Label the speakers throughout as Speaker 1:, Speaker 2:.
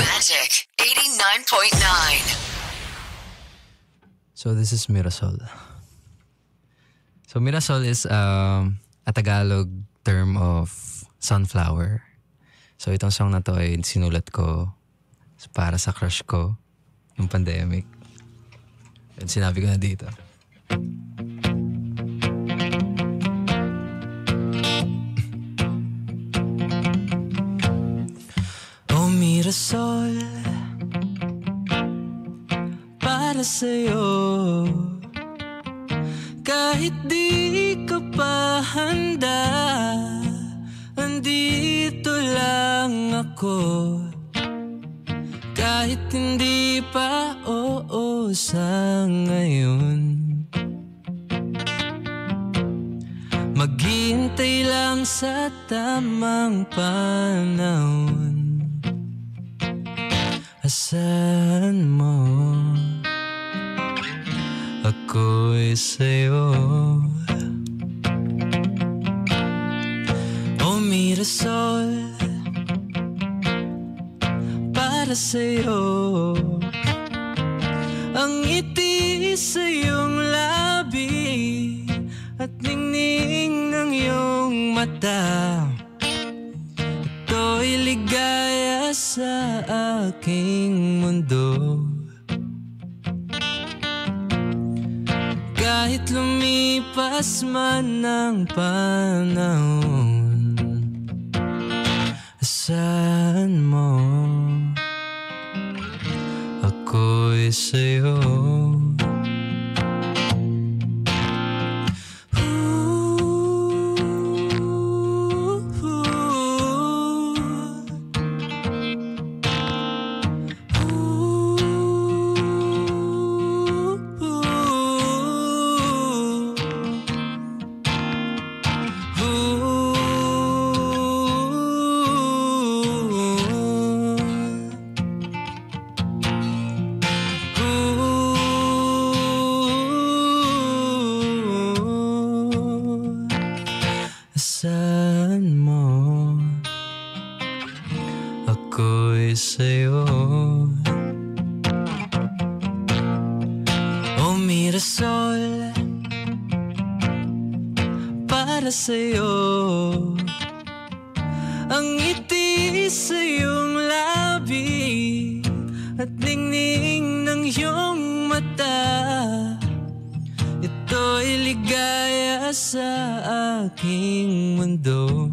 Speaker 1: Magic 89.9.
Speaker 2: So this is Mirasol. So Mirasol is a Tagalog term of sunflower. So itong song na to ay sinulat ko para sa crush ko yung pandemic. And sinabi ko na dito. Oh Mirasol, para sa'yo, kahit di ka pa handa, andito lang ako. Kahit hindi pa oo sa ngayon, maghihintay lang sa tamang panahon. Asahan mo, ako'y sa'yo. Oh Mirasol, para sa'yo, ang ngiti sa iyong labi at ningning ng iyong mata, ito'y ligaya sa aking mundo. Kahit lumipas man ang panahon, asahan mo, ako'y sa'yo. Asahan mo, ako'y sa'yo. Oh Mirasol, para sa'yo, ang ngiti sa iyong labi at ningning ng iyong mata, ito'y ligaya sa aking mundo.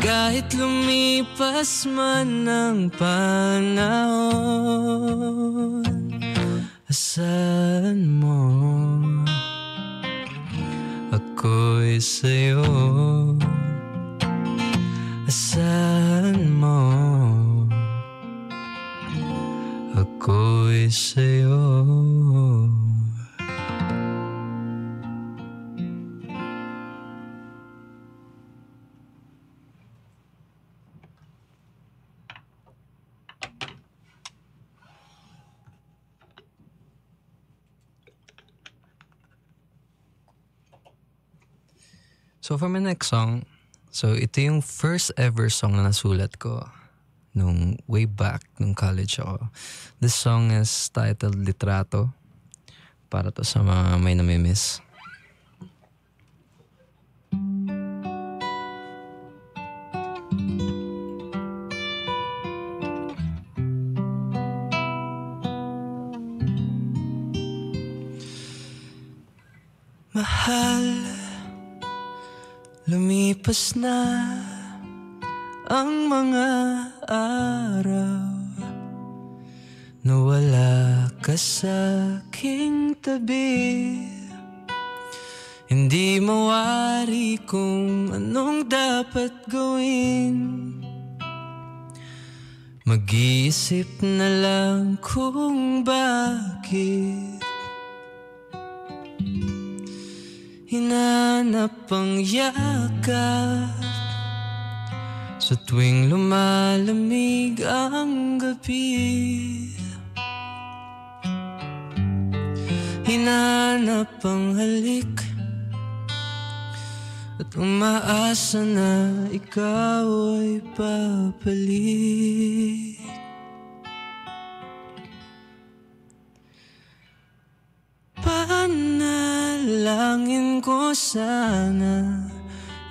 Speaker 2: Kahit lumipas man ang panahon, asahan mo, ako'y sa'yo. Asahan mo, ako'y sa'yo. So for my next song, so ito yung first ever song na nasulat ko nung way back nung college ako. This song is titled Litrato, para to sa mga may namimiss. Mahal, lumipas na ang mga araw, nawala ka sa aking tabi. Hindi mawari kung anong dapat gawin. Mag-iisip na lang kung bakit hinanap ang yakap sa tuwing lumalamig ang gabi. Hinanap ang halik at Umaasa na ikaw ay babalik. Panalangin ko sana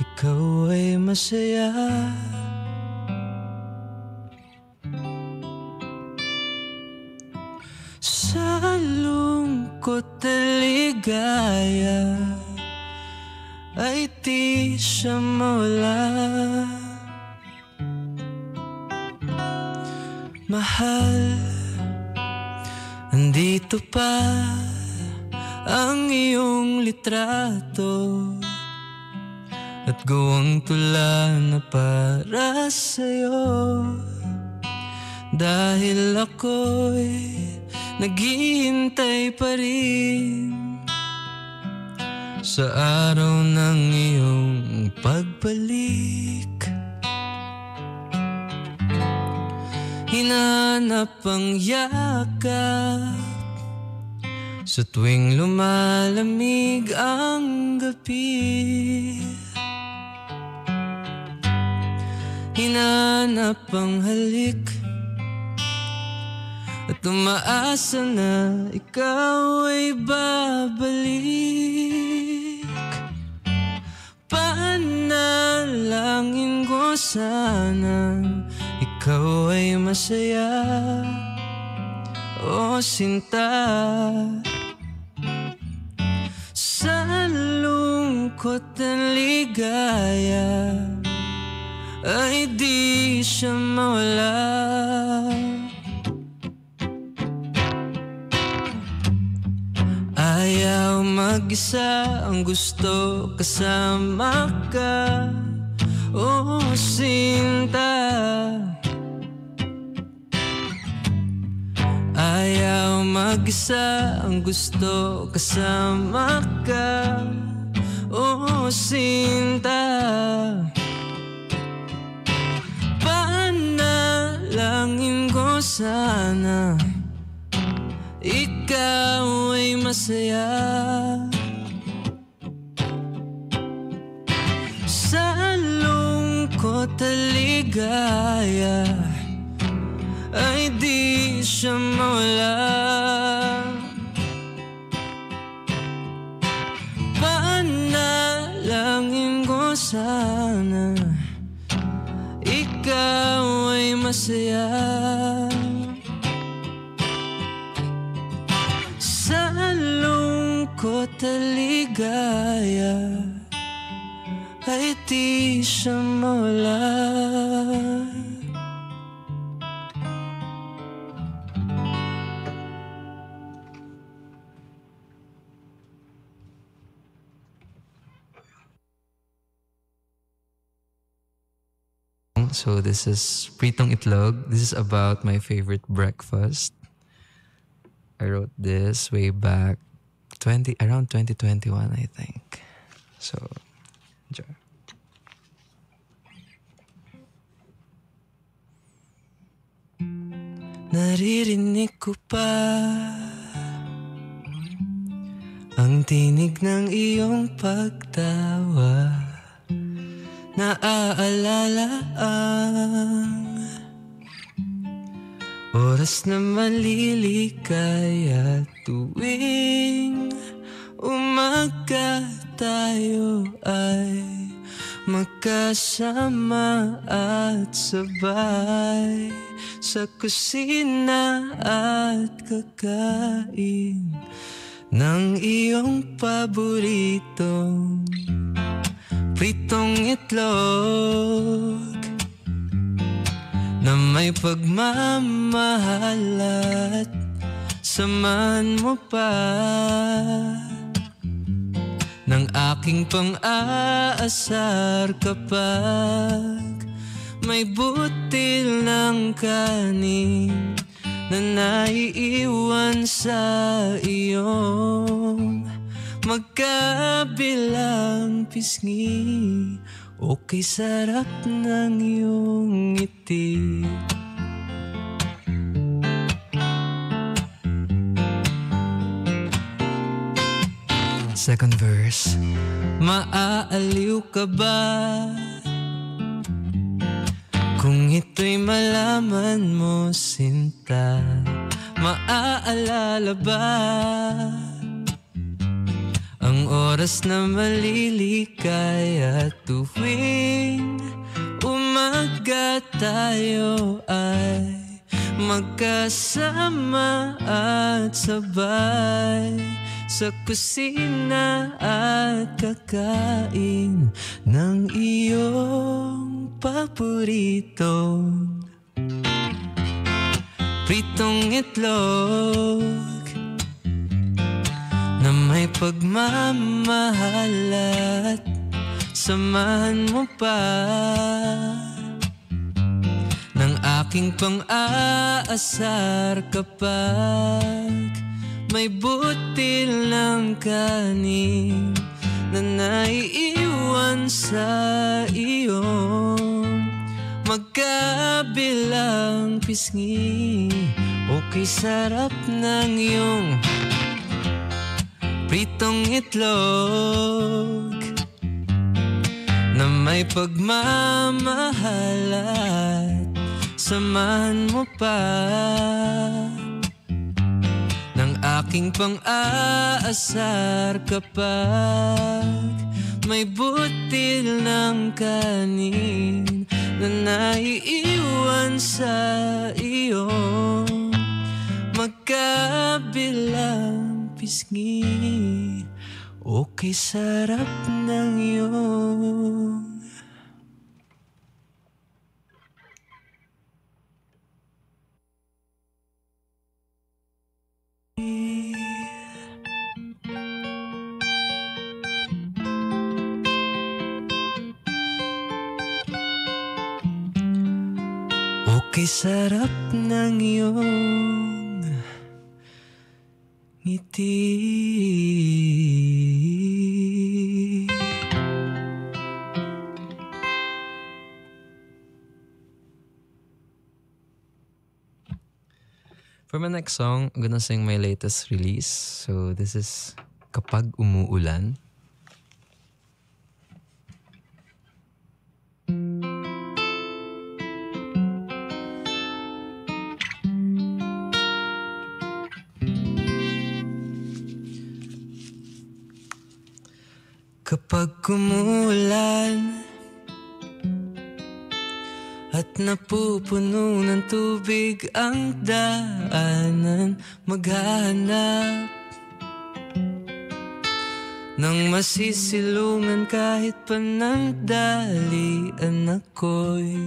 Speaker 2: ikaw ay masaya. Sa lungkot at ligaya ay di siya mawala. Mahal, andito pa ang iyong litrato at gawang tula na para sa'yo. Dahil ako'y naghihintay pa rin sa araw ng iyong pagbalik. Hinanap ang yakap sa tuwing lumalamig ang gabi. Hinanap ang halik at umaasa na ikaw ay babalik. Panalangin ko sana ikaw ay masaya, o sinta. Sa lungkot at ligaya ay di siya mawala. Ayaw mag-isa, ang gusto kasama ka, o sinta. Ayaw mag-isa, ang gusto kasama ka, o sinta. Panalangin ko sana ikaw ay masaya. Sa lungkot at ligaya ay di siya mawala. Panalangin ko sana ikaw ay masaya. Sa lungkot at ligaya ay di siya mawala. So this is Pritong Itlog. This is about my favorite breakfast. I wrote this way back around 2021, I think. So, enjoy. Naririnig ko pa ang tinig ng iyong pagtawa. Naaalala ang oras na malilikaya tuwing umaga tayo ay magkasama at sabay sa kusina at kakain ng iyong paboritong pritong itlog na may pagmamahal at samahan mo pa ng aking pang-aasar kapag may butil ng kanin na naiiwan sa iyong magkabilang pisngi. Okay, sarap ng iyong ngiti. Second verse. Maaaliw ka ba kung ito'y malaman mo, sinta? Maaalala ba ang oras na malilikay at tuwing umaga tayo ay magkasama at sabay sa kusina at kakain ng iyong paboritong pritong itlog na may pagmamahal at samahan mo pa ng aking pang-aasar kapag may butil ng kanin na naiiwan sa iyong magkabilang pisngi. Okay, sarap ng iyong pritong itlog na may pagmamahal at samahan mo pa ng aking pang-aasar kapag may butil ng kanin na naiiwan sa iyong magkabilang pisngi. Okay, sarap ng iyong okay, sarap ng iyong ngiti. For my next song, I'm gonna sing my latest release. So this is Kapag Umuulan. Kapag umuulan at napupuno ng tubig ang daanan, maghahanap ng masisilungan kahit panandalian. Ako'y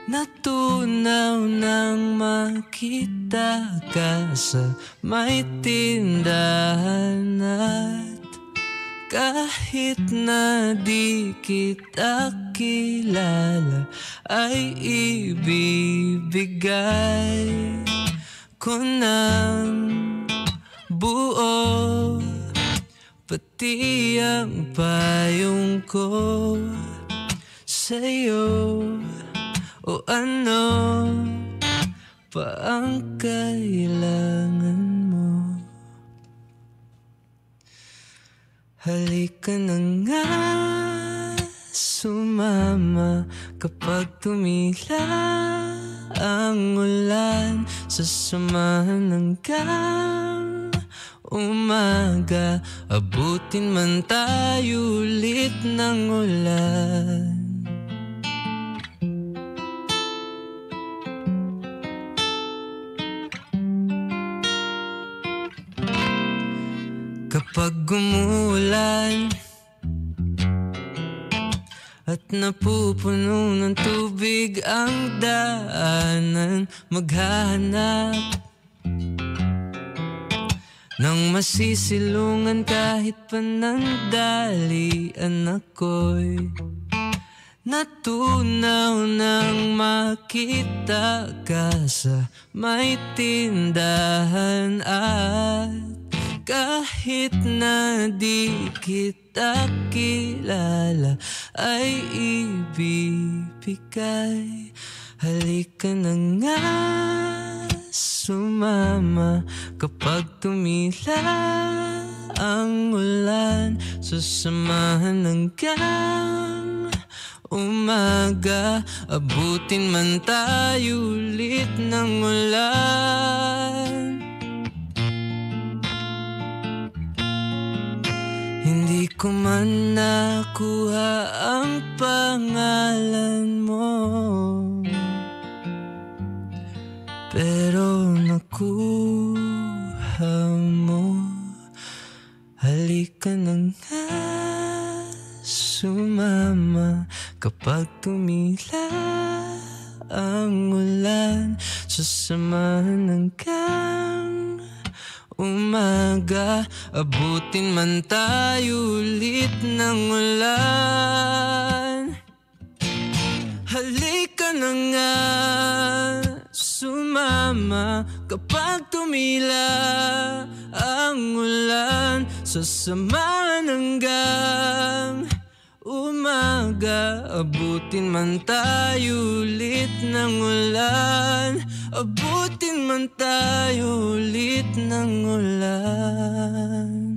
Speaker 2: natunaw nang makita ka sa may tindahan at kahit na di kita kilala ay ibibigay ko ng buo, pati ang payong ko sa'yo. O ano pa ang kailangan mo? Halika na nga, sumama kapag tumila ang ulan. Sasamahan hanggang umaga, abutin man tayo ulit ng ulan. Kapag umuulan at napupuno ng tubig ang daanan, maghahanap ng masisilungan kahit panandalian. Ako'y natunaw nang makita ka sa may tindahan at kahit na di kita kilala ay ibibigay. Halika na nga, sumama kapag tumila ang ulan, sasamahan hanggang umaga. Abutin man tayo ulit ng ulan. Hindi ko man nakuha ang pangalan mo, pero nakuha mo. Halika na nga, sumama. Kapag tumila ang ulan, sasamahan hanggang umaga. Abutin man tayo ulit ng ulan. Halika na nga, sumama. Kapag tumila ang ulan, sasamahan hanggang umaga. Abutin man tayo ulit ng ulan. Abutin man tayo ulit ng ulan.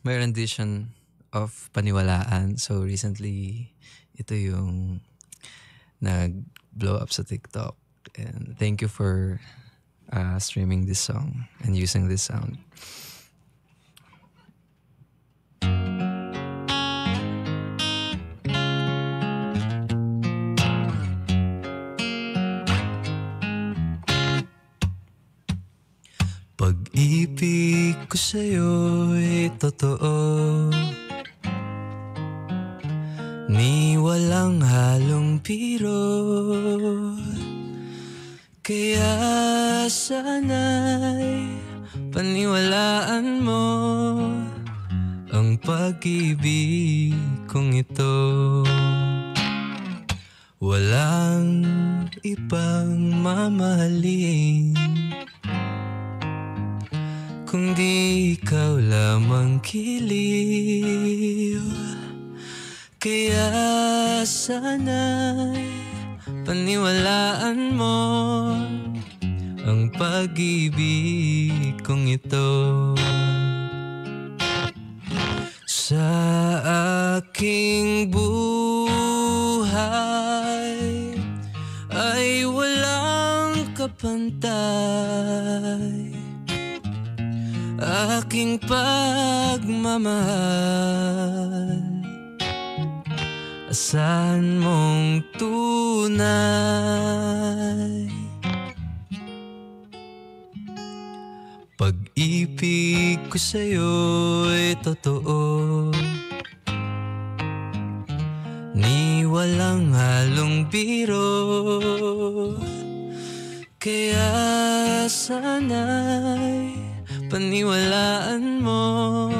Speaker 2: May rendition of Paniwalaan. So recently, ito yung nag-blow up sa TikTok. And thank you for streaming this song and using this sound. Pag-ibig ko sa'yo'y totoo, ni walang halong biro. Kaya sana'y paniwalaan mo ang pag-ibig kong ito. Walang ibang mamahalin kundi ikaw lamang, Kiliw. Kaya sana'y paniwalaan mo ang pag-ibig kong ito. Sa aking buhay ay walang kapantay aking pagmamahal. Asahan mong tunay. Pag-ibig ko sa'yo'y totoo, ni walang halong biro. Kaya sana'y paniwalaan mo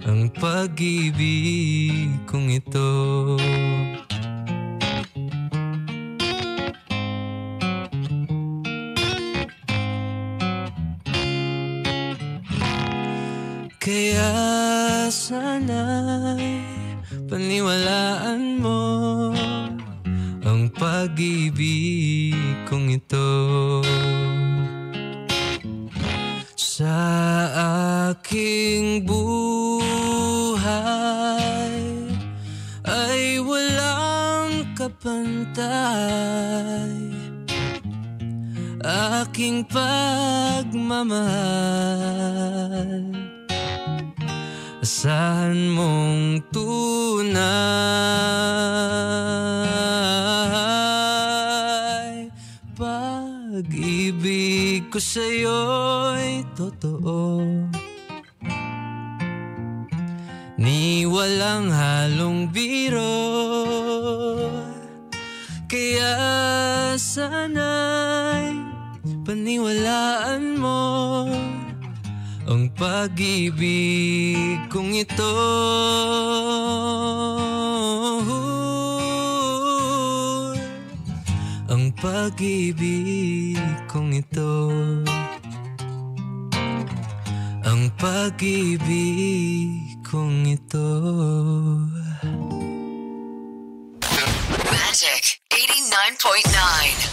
Speaker 2: ang pag-ibig kong ito. Kaya sana'y paniwalaan mo ang pag-ibig kong ito. Sa aking buhay ay walang kapantay aking pagmamahal. Asahan mong tunay. Pag-ibig ko sa'yo'y totoo, ni walang halong biro. Kaya sana'y paniwalaan mo ang pag-ibig kong ito. Ang pag-ibig kong ito. pag-ibig kong ito.
Speaker 1: Magic 89.9.